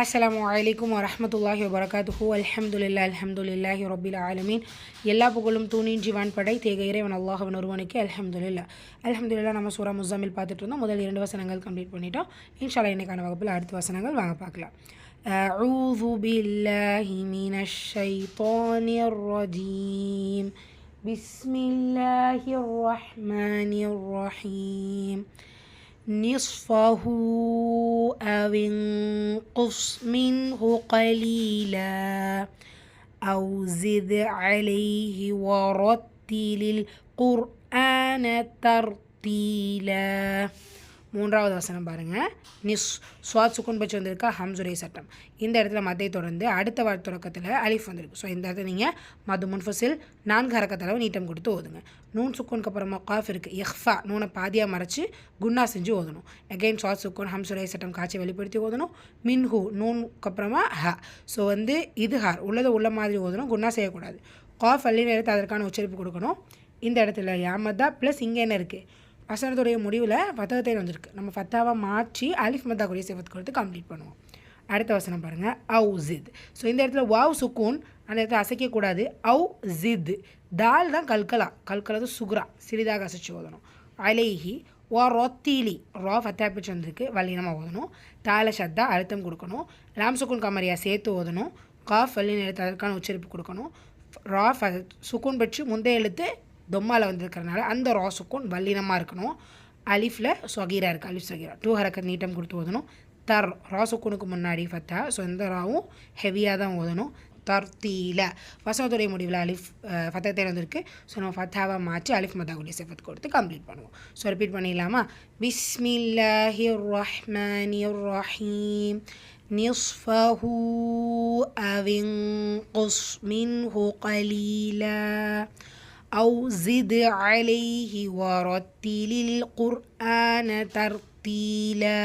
அஸ்ஸலாமு அலைக்கும் வரஹ்மத்துல்லாஹி வபரகாத்துஹு. அல்ஹம்துலில்லாஹி ரப்பில் ஆலமீன். எல்லா புகழும் தூணின் ஜீவான் படை தேக இறைவன் அல்லாஹ்வின் ஒருவனுக்கு அல்ஹம்துலில்லாஹ். நம்ம சூரா முஸம்மில் பார்த்துட்டு இருந்தோம். முதல் 2 வசனங்கள் கம்ப்ளீட் பண்ணிட்டோம். இன்ஷால்லா இன்னைக்கான வகுப்பில் அடுத்த வசனங்கள் வாங்க பார்க்கலாம். அஊது பில்லாஹி மினஷ் ஷைத்தானிர் ரஜீம். பிஸ்மில்லாஹிர் ரஹ்மானிர் ரஹீம். نصفه أو انقص منه قليلا أو زد عليه ورتل القرآن ترتيلا. மூன்றாவது வசனம் பாருங்கள். ஸ்வாத் சுக்குன் பச்சு வந்திருக்கா ஹம்சுரை சட்டம். இந்த இடத்துல மத்தை தொடர்ந்து அடுத்த வார்த்தை தொடக்கத்தில் அலிஃப் வந்திருக்கு. ஸோ இந்த இடத்துல நீங்கள் மது முன்ஃபசில் 4 ஹரக்கத்தளவு நீட்டம் கொடுத்து ஓதுங்க. நூன் சுக்குனுக்கு அப்புறமா காஃப் இருக்குது. இஹ்ஃபா நூனை பாதியாக மறைச்சி குன்னா செஞ்சு ஓதணும். அகெயின் ஸ்வாத் சுக்குன் ஹம்சுரை சட்டம் காட்சி வெளிப்படுத்தி ஓதணும். மின்ஹு நூனுக்கு அப்புறமா ஹ. ஸோ இது ஹார் உள்ளதை உள்ள மாதிரி ஓதணும். குன்னா செய்யக்கூடாது. காஃப் அள்ளி நேரத்தை அதற்கான உச்சரிப்பு கொடுக்கணும். இந்த இடத்துல யாமதா ப்ளஸ் இங்கே என்ன இருக்குது, வசனத்துடைய முடிவில் ஃபத்தகத்தை வந்திருக்கு. நம்ம ஃபத்தாவை மாற்றி அலிஃப் மத்தா கூடிய சிஃபத் கொடுத்து கம்ப்ளீட் பண்ணுவோம். அடுத்த வசனம் பாருங்கள். அவு ஜித். ஸோ இந்த இடத்துல வாவ் சுக்கூன் அந்த இடத்துல அசைக்கக்கூடாது. அவு ஜித் தால் தான் கல்கலது சுக்ரா சிறிதாக அசைச்சு ஓதணும். அலைஹி வா ரொத்தீலி ரா ஃபத்தா பிச்சு வந்திருக்கு வல்லினமாக ஓதணும். தால ஷத்தா அழுத்தம் கொடுக்கணும். லாம் சுக்கூன் கமரியா சேர்த்து ஓதணும். காஃப் வல்லி நேரத்தை அதற்கான உச்சரிப்பு கொடுக்கணும். ரா சுக்கூன் பச்சு முந்தைய எழுத்து தொம்மாவில் வந்திருக்கிறதுனால அந்த ரா சுக்கூன் வல்லினமாக இருக்கணும். அலிஃபில் சொகீரா இருக்குது. அலிஃப் சொகீரா 2 ஹரக்கத் நீட்டம் கொடுத்து ஓதணும். ரா சுக்கூனுக்கு முன்னாடி ஃபத்தா. ஸோ இந்த ராவும் ஹெவியாக தான் ஓதணும். தர்த்தீல வசனத்துடைய முடிவில் அலிஃப் ஃபத்தத்தை வந்திருக்கு. ஸோ நம்ம ஃபத்தாவை மாற்றி அலிஃப் மத்தாவுடைய சிஃபத் கொடுத்து கம்ப்ளீட் பண்ணுவோம். ஸோ ரிப்பீட் பண்ணிடலாமா? பிஸ்மில்லாஹிர் ரஹ்மானிர் ரஹீம். நிஸ்ஃபஹு அவ் இன்குஸ் மின்ஹு கலீலா أو زد عليه ورتل القرآن ترتيلا.